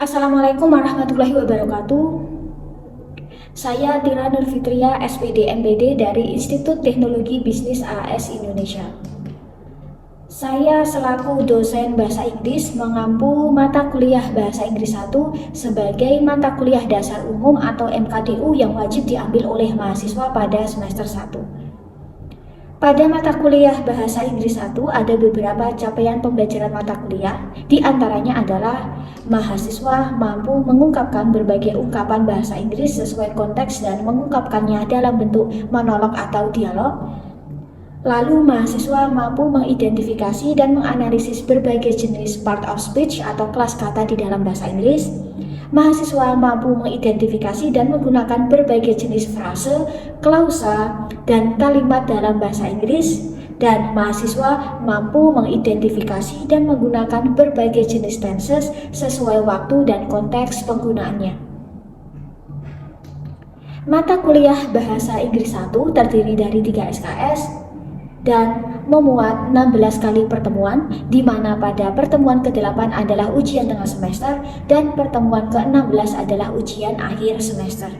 Assalamualaikum warahmatullahi wabarakatuh. Saya Tira Nur Fitria, SPD MPD dari Institut Teknologi Bisnis AS Indonesia. Saya selaku dosen Bahasa Inggris mengampu mata kuliah Bahasa Inggris 1 sebagai mata kuliah dasar umum atau MKDU yang wajib diambil oleh mahasiswa pada semester 1. Pada mata kuliah Bahasa Inggris 1 ada beberapa capaian pembelajaran mata kuliah, di antaranya adalah mahasiswa mampu mengungkapkan berbagai ungkapan bahasa Inggris sesuai konteks dan mengungkapkannya dalam bentuk monolog atau dialog. Lalu mahasiswa mampu mengidentifikasi dan menganalisis berbagai jenis part of speech atau kelas kata di dalam bahasa Inggris. Mahasiswa mampu mengidentifikasi dan menggunakan berbagai jenis frase, klausa, dan kalimat dalam bahasa Inggris. Dan mahasiswa mampu mengidentifikasi dan menggunakan berbagai jenis tenses sesuai waktu dan konteks penggunaannya. Mata kuliah Bahasa Inggris 1 terdiri dari 3 SKS dan memuat 16 kali pertemuan, di mana pada pertemuan ke-8 adalah ujian tengah semester dan pertemuan ke-16 adalah ujian akhir semester.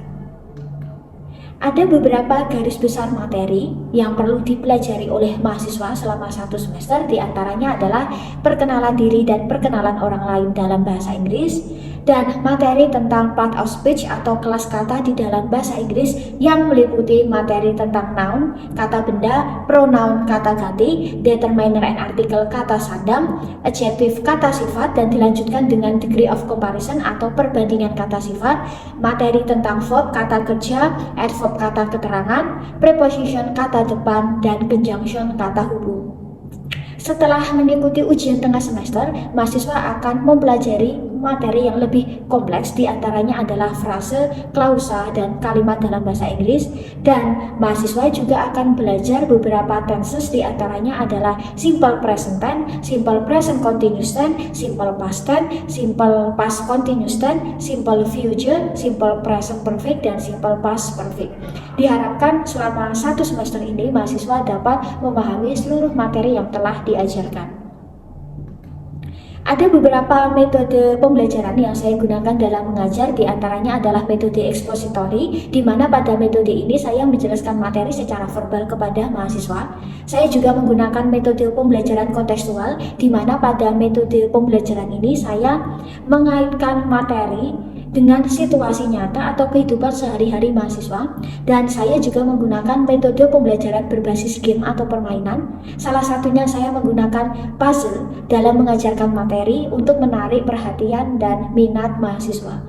Ada beberapa garis besar materi yang perlu dipelajari oleh mahasiswa selama 1 semester, diantaranya adalah perkenalan diri dan perkenalan orang lain dalam bahasa Inggris, dan materi tentang part of speech atau kelas kata di dalam bahasa Inggris yang meliputi materi tentang noun, kata benda, pronoun, kata ganti, determiner and article, kata sandang, adjective, kata sifat, dan dilanjutkan dengan degree of comparison atau perbandingan kata sifat, materi tentang verb, kata kerja, adverb, kata keterangan, preposition, kata depan, dan conjunction, kata hubung. Setelah mengikuti ujian tengah semester, mahasiswa akan mempelajari materi yang lebih kompleks, diantaranya adalah frase, klausa, dan kalimat dalam bahasa Inggris. Dan mahasiswa juga akan belajar beberapa tenses, diantaranya adalah simple present tense, simple present continuous tense, simple past tense, simple past continuous tense, simple future, simple present perfect, dan simple past perfect. Diharapkan selama 1 semester ini mahasiswa dapat memahami seluruh materi yang telah diajarkan. Ada beberapa metode pembelajaran yang saya gunakan dalam mengajar, diantaranya adalah metode expository, di mana pada metode ini saya menjelaskan materi secara verbal kepada mahasiswa. Saya juga menggunakan metode pembelajaran kontekstual, di mana pada metode pembelajaran ini saya mengaitkan materi dengan situasi nyata atau kehidupan sehari-hari mahasiswa, dan saya juga menggunakan metode pembelajaran berbasis game atau permainan. Salah satunya saya menggunakan puzzle dalam mengajarkan materi untuk menarik perhatian dan minat mahasiswa.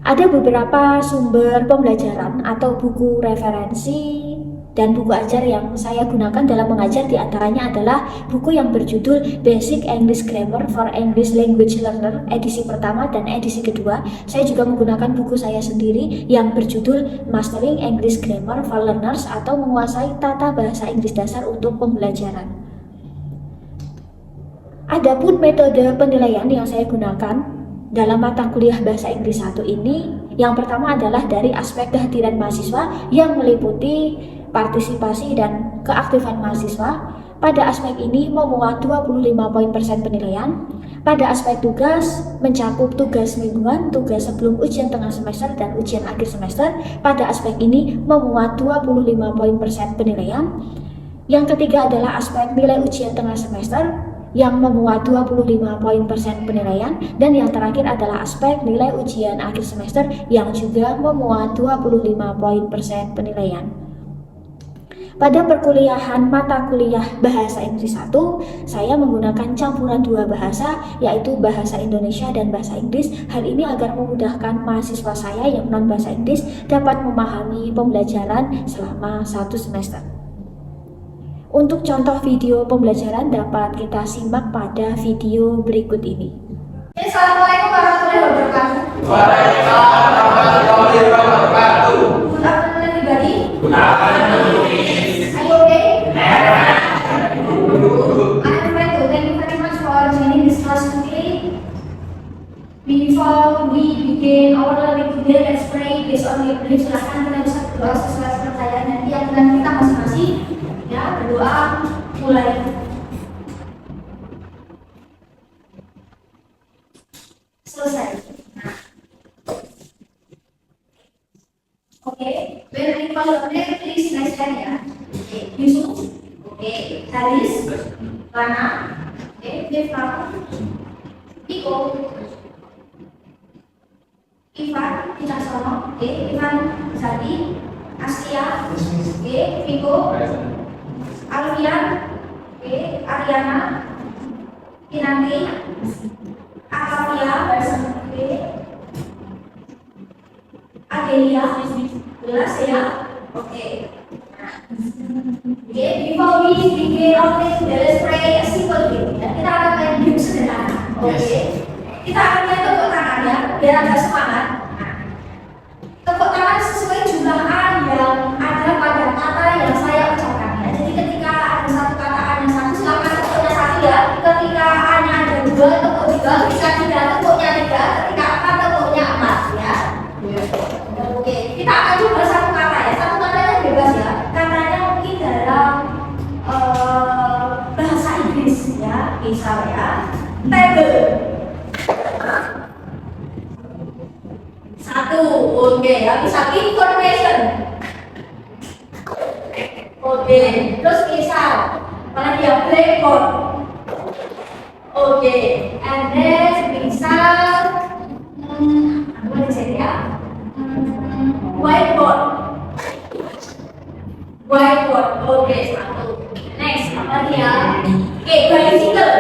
Ada beberapa sumber pembelajaran atau buku referensi dan buku ajar yang saya gunakan dalam mengajar, diantaranya adalah buku yang berjudul Basic English Grammar for English Language Learner edisi pertama dan edisi kedua. Saya juga menggunakan buku saya sendiri yang berjudul Mastering English Grammar for Learners atau menguasai tata bahasa Inggris dasar untuk pembelajaran. Adapun metode penilaian yang saya gunakan dalam mata kuliah Bahasa Inggris 1 ini, yang pertama adalah dari aspek kehadiran mahasiswa yang meliputi partisipasi dan keaktifan mahasiswa. Pada aspek ini memuat 25 poin persen penilaian. Pada aspek tugas mencakup tugas mingguan, tugas sebelum ujian tengah semester, dan ujian akhir semester. Pada aspek ini memuat 25 poin persen penilaian. Yang ketiga adalah aspek nilai ujian tengah semester yang memuat 25 poin persen penilaian, dan yang terakhir adalah aspek nilai ujian akhir semester yang juga memuat 25 poin persen penilaian. Pada perkuliahan mata kuliah Bahasa Inggris 1, saya menggunakan campuran 2 bahasa, yaitu Bahasa Indonesia dan Bahasa Inggris. Hal ini agar memudahkan mahasiswa saya yang non-bahasa Inggris dapat memahami pembelajaran selama 1 semester. Untuk contoh video pembelajaran dapat kita simak pada video berikut ini. Assalamualaikum warahmatullahi wabarakatuh. Waalaikumsalam warahmatullahi wabarakatuh. Good afternoon everybody. Good afternoon. Are you okay? I am fine too. Thank you very much for joining this class today. Before we begin our learning today, let's pray based on your belief. Silahkan kita bisa berdoa sesuai kepercayaan dan keyakinan kita masing-masing. Ya, berdoa mulai. Selesai. Nah, oke, when we call your name, please raise hand ya. Oke, Yusuf. Oke, Haris. Lana. Oke, Devra. Iko. Ivan Wicaksono. Oke, Ivan Zadi. Asia. Oke, Viko. Alfian. Oke, Ariana. Kinanti. Akavia. Oke. Adelia, jelas ya? Oke. Oke, before we begin opening, let's pray a simple game. Dan kita akan main game sederhana. Oke. Kita akan main tepuk tangan ya, biar agak semangat. Tepuk tangan sesuai jumlah A yang ada pada kata yang saya ucapkan ya. Jadi ketika ada satu kata A yang satu, silakan tepuknya satu ya. Ketika A-nya ada dua, tepuk tiga. Ketika tiga, tepuknya tiga. Ketika empat, tepuknya empat ya. Oke, kita akan coba satu kata ya. Satu katanya bebas ya. Katanya mungkin dalam bahasa Inggris ya. Misal ya, table. Satu, oke ya. Misal information. Oke, terus misal mana dia blackboard. Oke, and then misal apa sih ya? Whiteboard. Whiteboard. Oke, satu. Next, apa lagi ya? Oke, bicycle.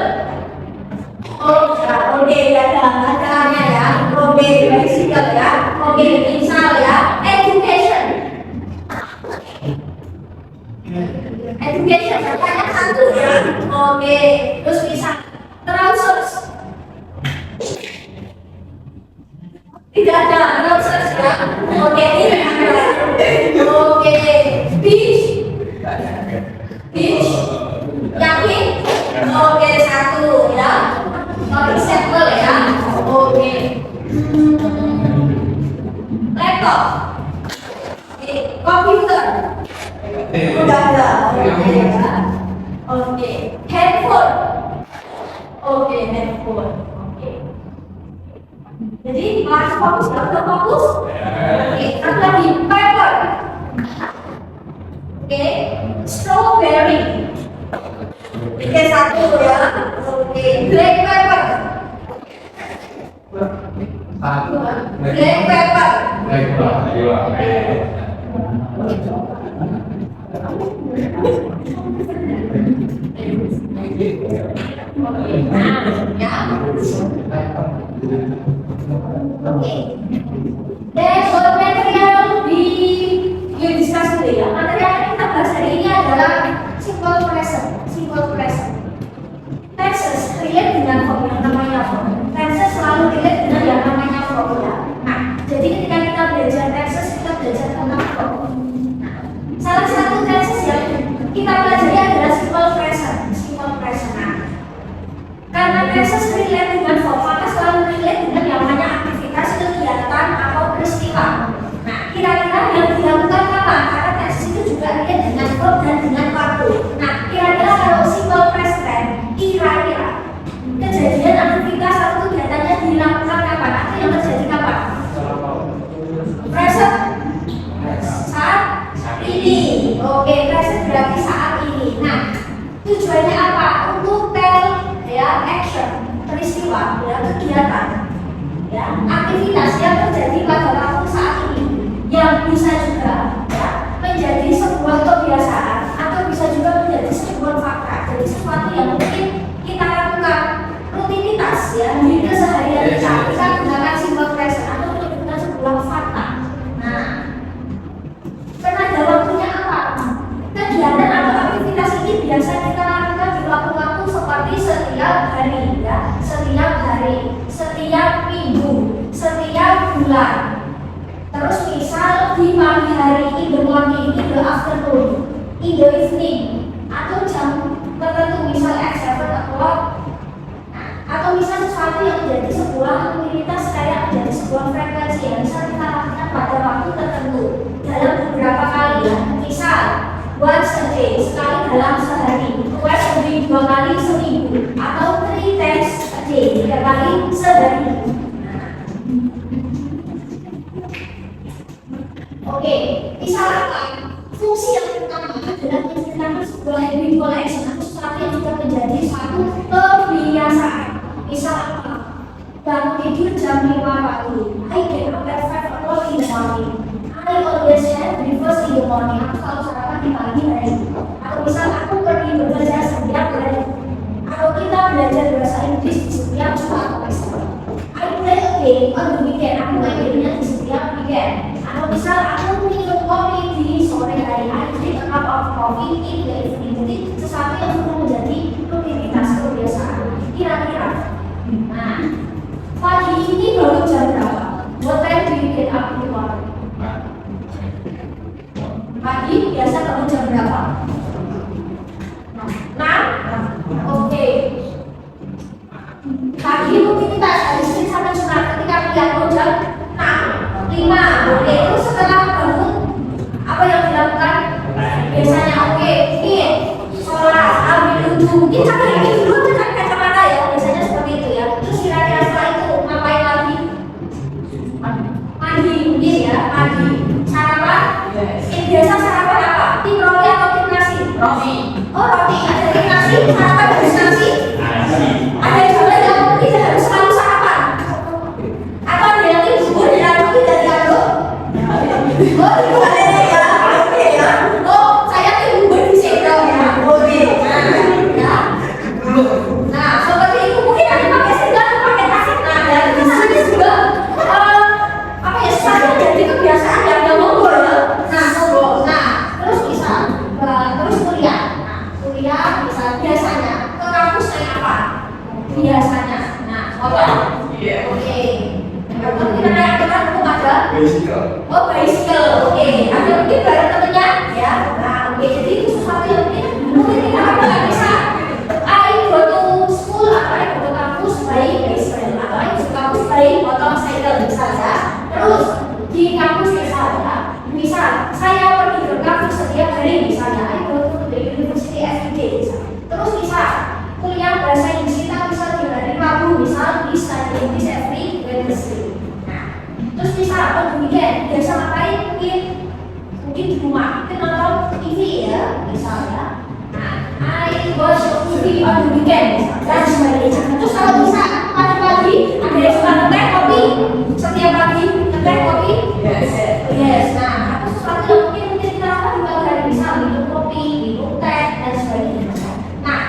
Oh, oke, ada ya. Oke, bicycle ya. Oke, misal ya, education. Education, katanya satu ya. Oke, terus misal trousers. Tidak ada trousers ya. Oke, ini ada. Oke, beach. Beach. Yakin? Oke, satu ya. Example ya. Oke. Laptop. Oke, komputer. Udah ada. Oke ya. Oke, handphone. Oke, handphone. Oke. Jadi harus fokus, nggak fokus. Oke, satu lagi paper. Oke, strawberry. Oke, satu ya. Oke, black pepper. Black pepper. Ya. Oke. Dan buat material di discuss dulu ya. Material yang kita bahas hari ini adalah simple present. Simple present. Tenses relate dengan verb yang namanya verb. Tenses selalu relate dengan yang namanya verb ya. Nah, jadi ketika kita belajar tenses, kita belajar tentang verb. Nah, salah satu tenses yang kita pelajari adalah simple present. Simple present. Nah, karena tenses relate dengan verb, maka selalu relate dengan yang namanya aktivitas, kegiatan atau peristiwa. Nah, kira-kira yang dilakukan kapan? Karena tenses itu juga relate dengan verb dan dengan waktu. Nah, kira-kira kalau simple present, kira-kira kejadian aktivitas atau kegiatannya dilakukan kapan? Atau yang terjadi kapan? Present saat ini. Oke, present berarti saat ini. Nah, tujuannya apa? Untuk tell ya action, peristiwa, ya kegiatan, ya aktivitas yang terjadi pada waktu saat ini, yang bisa juga ya menjadi sebuah kebiasaan atau bisa juga menjadi sebuah fakta, jadi sesuatu yang mungkin kita lakukan rutinitas ya di keseharian kita gunakan simple present atau menunjukkan sebuah fakta. Nah, penanda waktunya apa? Kegiatan atau aktivitas ini biasa kita lakukan di waktu-waktu seperti setiap hari ya, setiap hari, setiap minggu, setiap bulan. Terus misal di pagi hari, in the morning, in the afternoon, in the evening, atau jam tertentu misal at 7 o'clock. Atau misal sesuatu yang menjadi sebuah rutinitas kayak menjadi sebuah frekuensi yang bisa kita lakukan pada waktu tertentu dalam beberapa kali ya. Misal once a day, sekali dalam sehari, twice a week, 2 kali seminggu, atau 3 times a day, 3 kali sehari. Oke, misalkan fungsi yang pertama adalah menciptakan sebuah habit collection atau sesuatu yang sudah menjadi suatu kebiasaan. Misal apa? Bangun tidur jam 5 pagi. I get up at 5 o'clock in the morning. I always have breakfast in the morning. Aku selalu sarapan di pagi hari. Atau misal aku pergi bekerja setiap hari. Atau kita belajar bahasa Inggris di setiap saat. I play a game on the weekend. Aku main gamenya di setiap weekend. Atau misal aku minum kopi di sore hari. I drink a cup of coffee in the evening. Jadi sesuatu yang sudah menjadi rutinitas kebiasaan. Kira-kira. Nah, pagi ini baru jam berapa? What time do you get up in the morning? Pagi biasa bangun jam berapa? Nah, oke. Pagi rutinitas dari Senin sampai Jumat ketika bangun jam 6, 5. Oke, terus setelah bangun apa yang dilakukan? Biasanya oke, ini sholat, ambil wudhu. Mungkin sampai ini dulu dengan kacamata ya, biasanya seperti itu ya. Terus kira-kira setelah itu ngapain lagi? Mandi mungkin ya, mandi. Sarapan? Biasa sarapan apa? Tim roti atau tim nasi? Roti. Oh roti, ada tim nasi, sarapan harus nasi. Ada juga yang tidak harus selalu sarapan. Atau ada yang tim bubur dan roti dari aduk. Oh itu ada ya, oke ya. Oh saya tim bubur di sendok ya. Oke. Nah, nah seperti itu mungkin ada pakai sendok atau pakai nasi. Nah dan itu sebenarnya juga apa ya sesuatu yang jadi kebiasaan yang monggo ya. Nah monggo. Nah terus bisa terus kuliah. Nah kuliah bisa biasanya ke kampus naik apa? Biasanya. Nah motor. Oke. Motor kita naik ke kampus ada? Bicycle. Oh bicycle. Oke. Ada mungkin bareng temennya ya. Nah oke jadi itu sesuatu yang mungkin kita nggak bisa. I go to school atau I go to kampus by bicycle atau I go to kampus by motorcycle misalnya. Terus di kampus misalnya, misal saya pergi ke kampus setiap hari misalnya, I go to the university every day misalnya. Terus misal kuliah bahasa Inggris kita misal di hari Rabu misal di study English every Wednesday. Nah, terus misal on the weekend biasa ngapain mungkin di rumah, mungkin nonton TV ya misalnya. Nah, I watch a movie on the weekend dan sebagainya. Terus kalau bisa pagi-pagi ada yang suka ngeteh kopi setiap pagi ngeteh kopi. Yes. Nah, atau sesuatu yang mungkin kita lakukan di pagi hari misal minum kopi, minum teh dan sebagainya. Nah,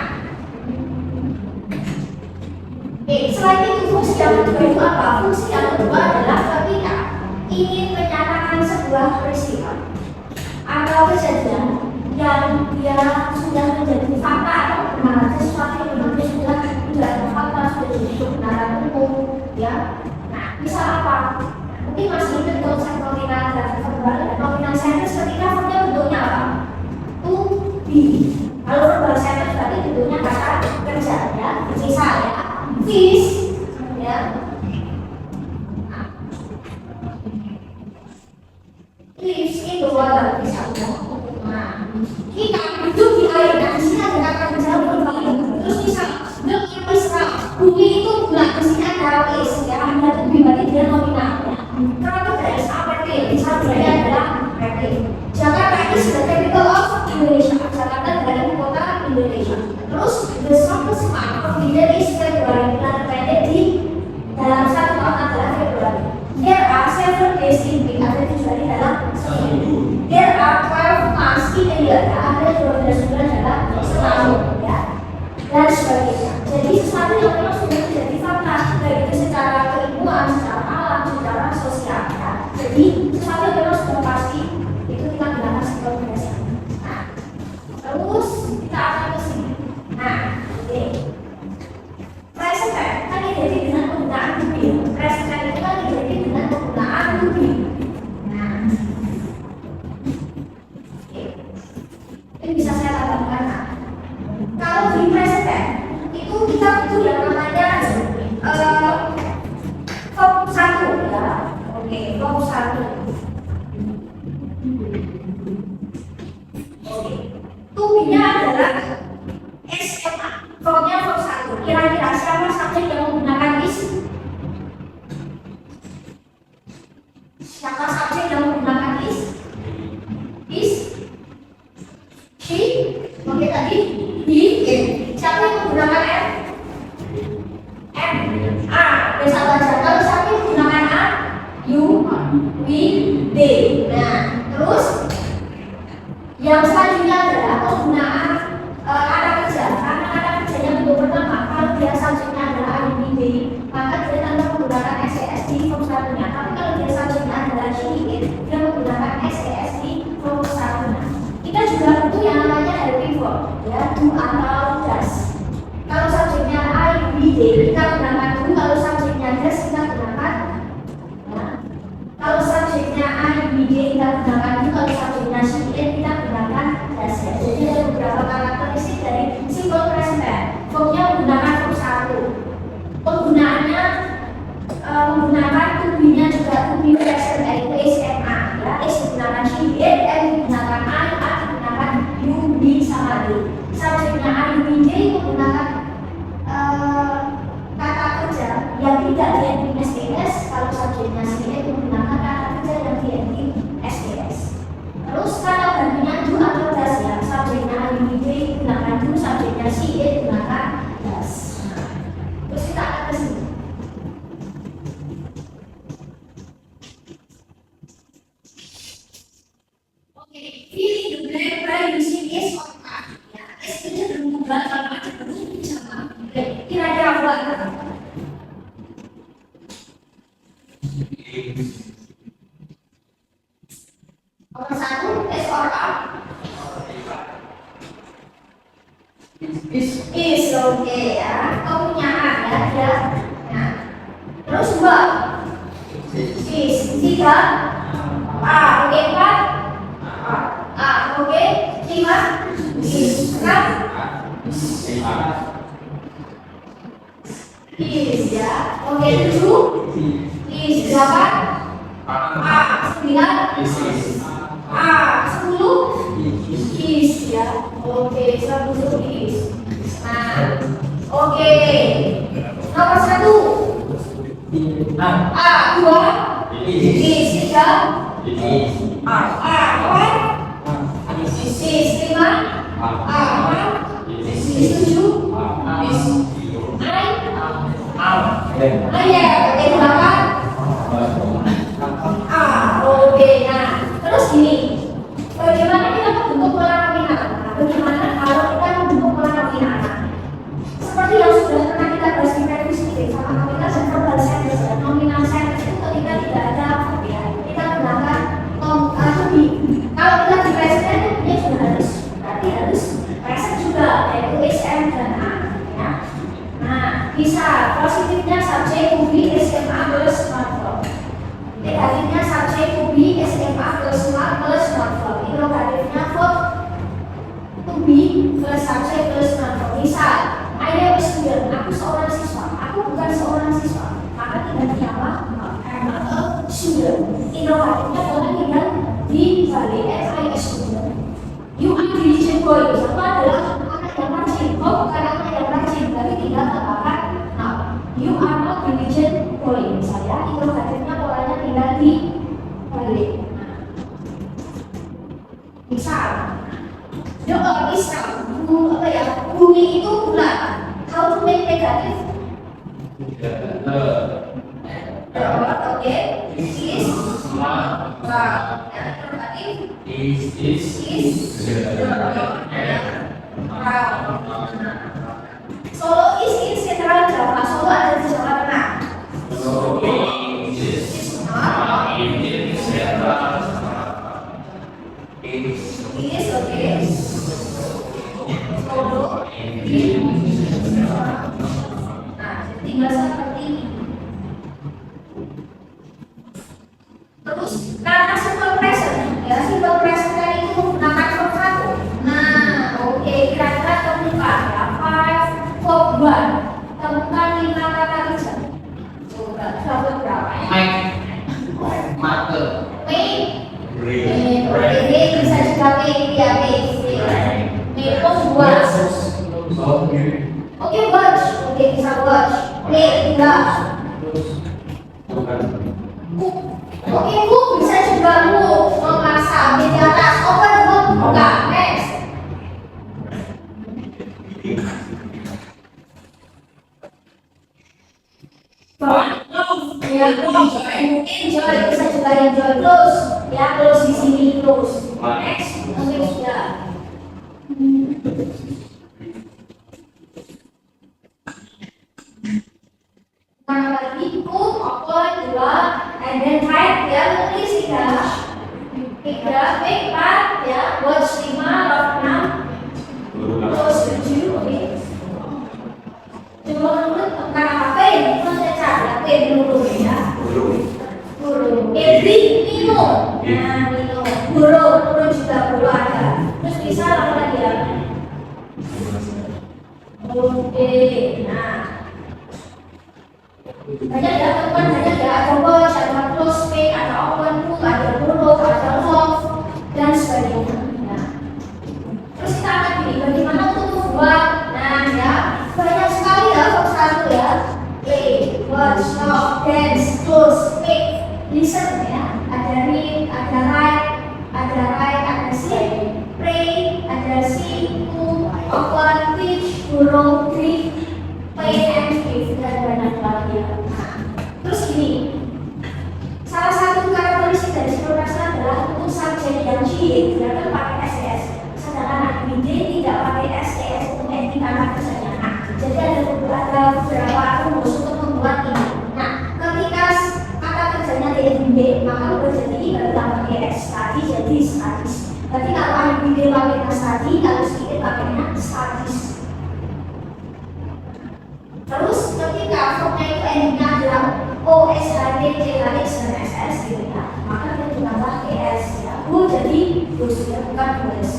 selain itu fungsi yang kedua itu apa? Fungsi yang kedua adalah ketika ingin menyatakan sebuah peristiwa atau kejadian yang dia sudah menjadi fakta atau kebenaran, sesuatu yang memang dia sudah menjadi fakta, sudah jadi kebenaran umum ya. Nah, misal apa? Mungkin masih ingat konsep nominal dan verbal. Nominal sentence ketika verbnya bentuknya apa? To be. Kalau verbal sentence berarti bentuknya kata kerja ya. Misalnya fish ya. Lives in the water misalnya. Nah, kita hidup di air. Nah, di sini ada kata kerja berbagi. Terus misal the is round. Bumi itu bulat. Di sini ada is ya. Ada lebih berarti dia nominal ya. Kalau ada is APT, misal berarti adalah APT. Jakarta is the capital of Indonesia. Jakarta adalah ibu kota Indonesia. Terus the shortest month of the year is February. Bulan terpendek di dalam satu tahun adalah Februari. There are 7 days in week. Ada 7 hari dalam seminggu. There are 12 months in a year. Ada 12 bulan dalam setahun ya. Dan sebagainya. Jadi sesuatu yang memang sudah menjadi fakta baik itu secara keilmuan, secara alam, secara sosial ya. Jadi sesuatu yang memang sudah pasti itu kita gunakan sebagai dasar. Nah, terus kita akan ke sini. Nah, oke. Present kan identik dengan penggunaan to be. Present itu kan identik dengan penggunaan to be. Nah, oke. Ini bisa saya tambahkan. Nah, kalau di present itu ada satu aja. Kalau subjek gunakan a, you, we, they. Nah, terus yang selanjutnya adalah penggunaan kata kerja. Karena kata kerjanya bentuk pertama, kalau dia subjeknya adalah I, we, they, maka dia tanpa menggunakan SES di form satunya. Tapi kalau dia subjeknya adalah she, it, dia menggunakan SES di form satunya. Kita juga butuh yang namanya helping verb, ya, do atau does. Kalau subjeknya I, we, they, kita gunakan do. Kalau subjeknya does, kita gunakan ya. Kalau subjeknya I, we, they, kita gunakan do. Kalau subjeknya she, it, kita gunakan does. Ya. Jadi ada beberapa karakteristik dari simple present tense. Verbnya menggunakan verb satu. Penggunaannya menggunakan to be-nya juga to be present, yaitu SMA. Ya, is digunakan she, it, and digunakan I, digunakan you, be, sama they. Subjeknya I, we, they menggunakan kata kerja yang tidak di STS. Kalau subjeknya she, it menggunakan kata kerja yang di STS. Terus kata gantinya do atau does, ya. Subjeknya I, we, they menggunakan do, subjeknya she, it menggunakan does. Terus kita akan ke sini. Fill in the blank by using is or are. Ya, is itu cenderung tunggal, kalau ada cenderung sama. Kira-kira apa? Nomor satu, is or are. Is, oke ya. Kau punya a, ya, dia. Nah, terus dua, is. Tiga, a, oke, empat. Oke, 5 is 6 is, ya. Oke, 7 is 8 9 10 is, ya. Oke, 10 is. Nah, oke. Nomor 1 2 is 3 4 is 5 6 is 7 is 9 ya, oke 8 oke. Nah, terus gini, bagaimana kita membentuk pola nominal? Bagaimana kalau kita membentuk pola nominal? Seperti yang sudah pernah kita bahas di revisi sama nominal dan verbal sentence. Nominal sentence itu ketika tidak ada verb, ya, kita gunakan to be. Kalau kita di present tense juga harus, berarti harus present juga, yaitu is, am, dan are, ya. Nah, bisa positifnya subject to be SMA plus not verb. Negatifnya subject to be SMA plus not verb. Interrogatifnya verb to be plus subject plus not verb. Misal, I am a student, aku seorang siswa. Aku bukan seorang siswa, maka tidak apa? I'm not a student. Interrogatifnya boleh tinggal di balik I a student. You are diligent boy. Siapa adalah anak yang rajin? Kau bukan anak yang rajin, tapi tinggal tambahkan now. You are not diligent boy. Misalnya, interrogatifnya polanya tinggal di balik. Misal, the earth is round. Bumi itu bulat. How to make negatif? Oke, is Solo is in Central Java. Solo ada di Jawa Tengah. Is oke. Solo nah, tinggal seperti ini. Terus karena simple present, ya, simple present kan itu menggunakan verb satu. Nah, oke, kira-kira temukan ya 5 verb 1. Temukan 5 kata kerja. Coba dapat berapa ya? Make bisa juga make, ya, make membuat. Oke, watch. Oke, bisa watch. Make enggak. Oke, cook bisa juga cook, memasak di atas. Open book buka. Next. Bawa Ya, enjoy bisa juga enjoy close. Ya, close di sini close. Next, oke sudah. Nah, lagi put, open, dua, and then right ya, tulis tiga, empat ya, watch lima, love enam, close tujuh, oke. Coba menurut tentang apa ini? Kita cari apa dulu ya. Burung, minum. Nah, minum. Burung juga burung ada. Terus bisa apa lagi ya? Oke, nah. Banyak ya teman, banyak ya. Ada watch, ada close pay, ada open book, ada burung, ada love, dan sebagainya. Nah. Terus kita akan pilih bagaimana untuk membuat. Nah, ya banyak sekali ya satu ya. Play, watch, love, dance, close, pay. Listen ya, ada read, ada write, ada sing, pray, ada sing, cook, open, teach, burung, drink, play, and give, dan banyak lagi ya. Terus ini, salah satu karakteristik dari simulasi adalah untuk subjek yang G digunakan pakai SES, sedangkan activity tidak pakai SES untuk ending kata kerjanya. Nah, jadi ada beberapa rumus untuk membuat ini. Nah, ketika kata kerjanya TFD, maka berjadi pakai S tadi jadi statis. Berarti kalau IBD pakai tadi, kalau sedikit pakainya statis. Terus ketika formnya itu endingnya adalah O, S, H, D, C, H, X, dan SS gitu ya, maka kita ditambah ES ya. Bu jadi bus ya, bukan bus.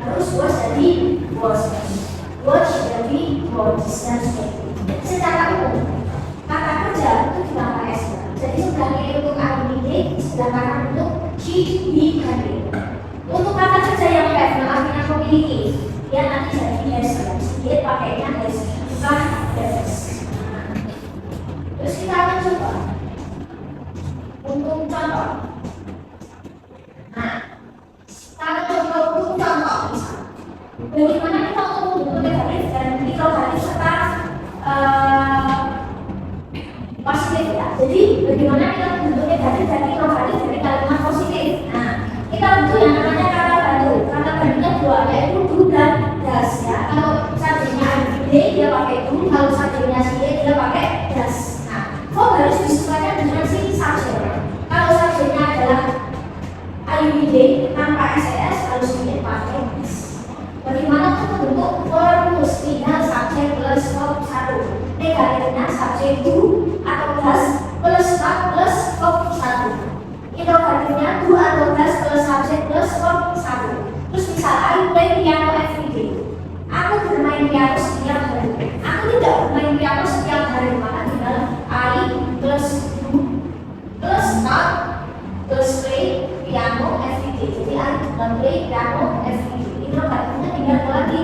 Terus bos jadi bos. Watch jadi watch dan sebagainya. Secara umum kata kerja itu ditambah S ya. Jadi sebenarnya untuk IBD sedangkan untuk G, B, dan D. Untuk kata kerja yang F yang artinya memiliki, dia nanti jadi S ya. Dia pakainya S, bukan S. Terus kita akan coba untuk contoh. Nah, kita akan coba untuk contoh misalnya. Bagaimana kita untuk membentuk negatif dan negatif serta positif ya. Jadi bagaimana kita membentuk negatif dan negatif dari kalimat positif. Nah, kita bentuk yang namanya kata bantu. Kata bantunya dua, yaitu do dan das ya. Kalau subjeknya D dia pakai do, kalau subjeknya si D dia pakai das. Nah, kok harus disesuaikan dengan si subjek. Kalau subjeknya adalah IUD tanpa SES harus pakai das. Bagaimana untuk membentuk rumus final subjek plus verb 1? Negatifnya subjek do atau das plus verb plus verb 1. Inovatifnya do atau das plus subjek plus verb 1. Terus misal I play piano every day. Aku bermain piano setiap hari. Aku tidak bermain piano setiap hari, maka tinggal I plus do plus not plus play piano every day. Jadi I don't play piano every day. Inovatifnya tinggal lagi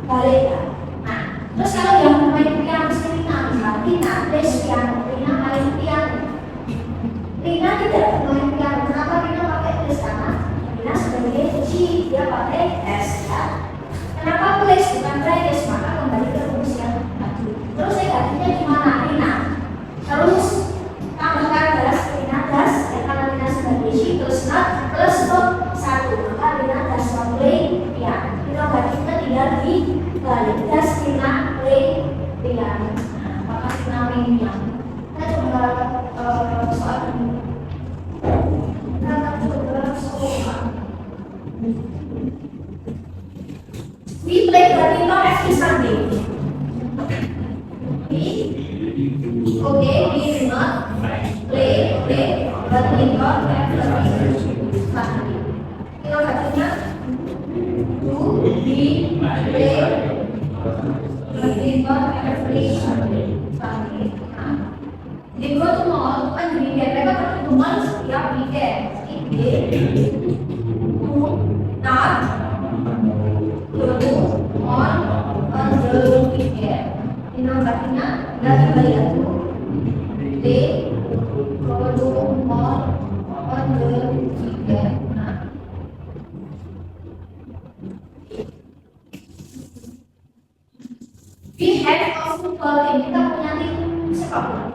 balik ya. Nah, terus kalau yang bermain piano Rina, misalnya Rina plays piano, Rina main piano. Rina tidak bermain piano. Kenapa Rina pakai plus? Karena Rina sebagai G dia pakai S ya. Kenapa plays bukan plays? Maka kembali ke rumus yang tadi. Terus negatifnya gimana? Rina terus tambahkan das, Rina das ya, karena Rina sebagai G plus not plus verb 1, maka Rina das play piano. Inovatifnya tinggal dibalik das Rina play piano. Nah, apakah Rina main piano? Kita coba soal ini. Kita coba soal. We play badminton every Sunday. We do not play badminton every Sunday. Inovatifnya do we play badminton every Sunday. Di go to mall kan di weekend mereka pergi ke mall setiap weekend. Do not on the weekend. Inovatifnya dari bayar they go to mall on the weekend. We have a football team. Kita punya tim sepak bola.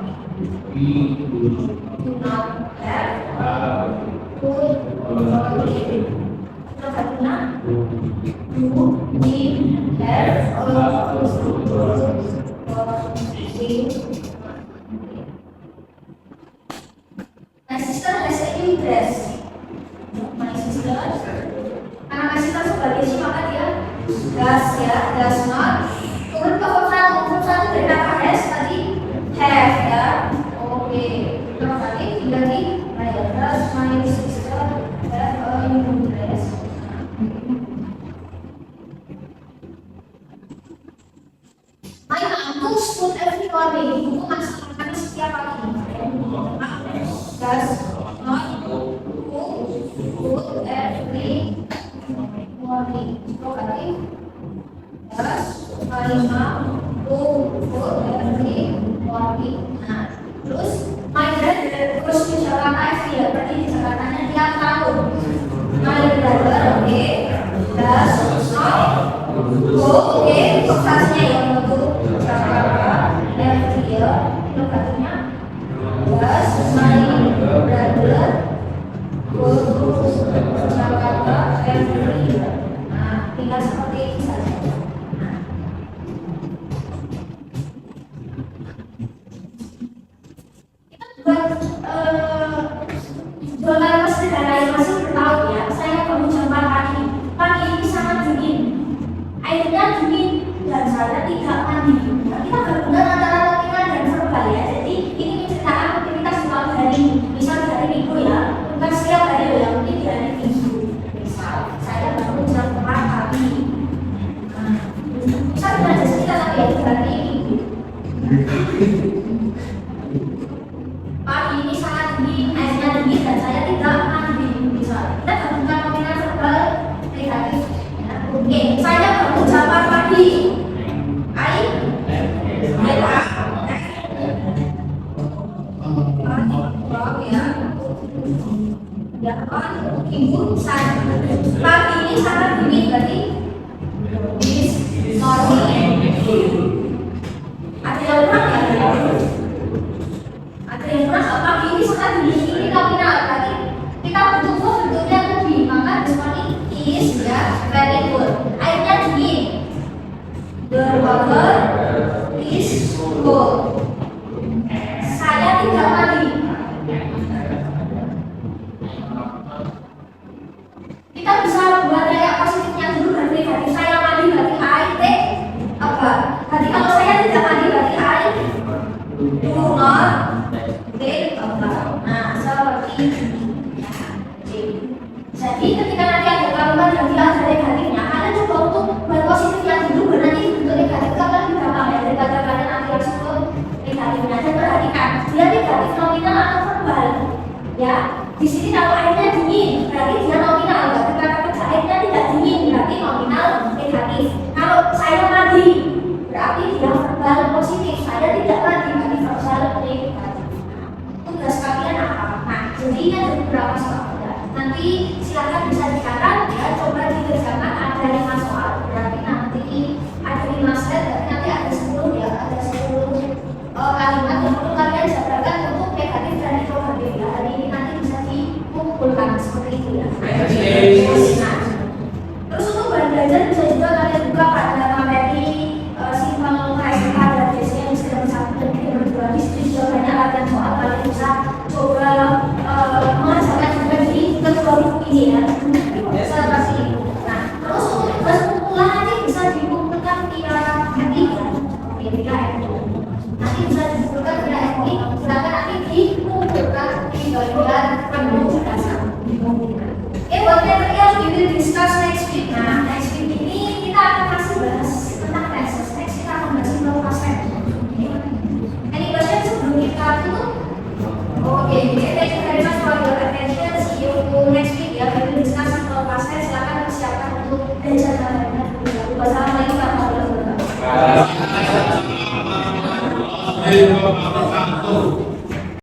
Do not have. Could. Terus satunya. Do we have My sister has a new dress. My sister, karena my sister sebagai si maka dia does ya, does not. Turun ke form satu dari kata has tadi have ya. Oke, terus tadi diganti does my sister have a new dress? My uncle put every morning. Buku masakan setiap pagi. Does not put every morning. Berarti does my mom put every morning. Nah, terus my brother terus di Jakarta ya. Berarti di Jakartanya tiap tahun. My brother, oke, does not oke, substansinya yang untuk Jakarta every year. Itu katanya does my brother go to Jakarta every year. Nah, tinggal seperti itu saja. Nah. Kita buat jualan sederhana yang masih bertahu ya. Saya bangun jam 4 pagi. Pagi ini sangat dingin. Airnya dingin dan saya tidak mandi. Nah, kita berguna antara latihan dan verbal ya. Jadi ini menceritakan aktivitas di pagi hari. Misal di hari Minggu ya, bukan setiap hari ya, mungkin di hari Minggu. Misal saya bangun jam 4 pagi. Nah, misal dengan jasa kita tapi ya di hari Minggu. Pagi ini sangat dingin, airnya dingin dan saya tidak mandi. Misal kita gabungkan nominal verbal negatif. Oke, saya bangun jam 4 pagi. Pagi ini sangat dingin berarti is morning. Ada yang kurang ya? Ada yang kurang. Pagi ini sangat dingin ini nominal berarti kita butuh bentuknya lebih, maka this morning is ya very good. Airnya dingin. The water is cold. Saya tidak mandi. Kita bisa buat kayak positifnya dulu berarti negatif. Saya mandi berarti I take apa? Berarti kalau saya tidak mandi berarti I do not take apa? Nah, seperti ini. Jadi ketika nanti ada kalimat yang tidak ada negatifnya, kalian coba untuk buat positifnya dulu, berarti bentuk negatif itu akan lebih gampang ya daripada kalian nanti langsung ke negatifnya. Dan perhatikan, dia negatif nominal atau verbal. Ya, di sini kalau airnya dingin, berarti dia nominal. Ketika kerja airnya tidak dingin, berarti nominal negatif. Kalau saya mandi, berarti dia verbal positif. Saya tidak mandi, berarti verbal negatif. Tugas kalian apa? Nah, jadi ini ada beberapa soal. Nanti silakan bisa dicatat ya, coba dikerjakan. Ada 5 soal, berarti nanti ada 5 set, berarti nanti ada 10 ya, ada 10 kalimat yang perlu kalian jabarkan untuk negatif dan negatif ya. Hari ini nanti bisa dikumpulkan seperti itu ya. Nah, terus untuk bahan belajar bisa juga kalian buka pada materi simpel KSK dan BC yang sudah bersatu dan tidak berdua. Di situ juga banyak latihan soal, kalian bisa coba mengerjakan juga di kedua buku ini ya.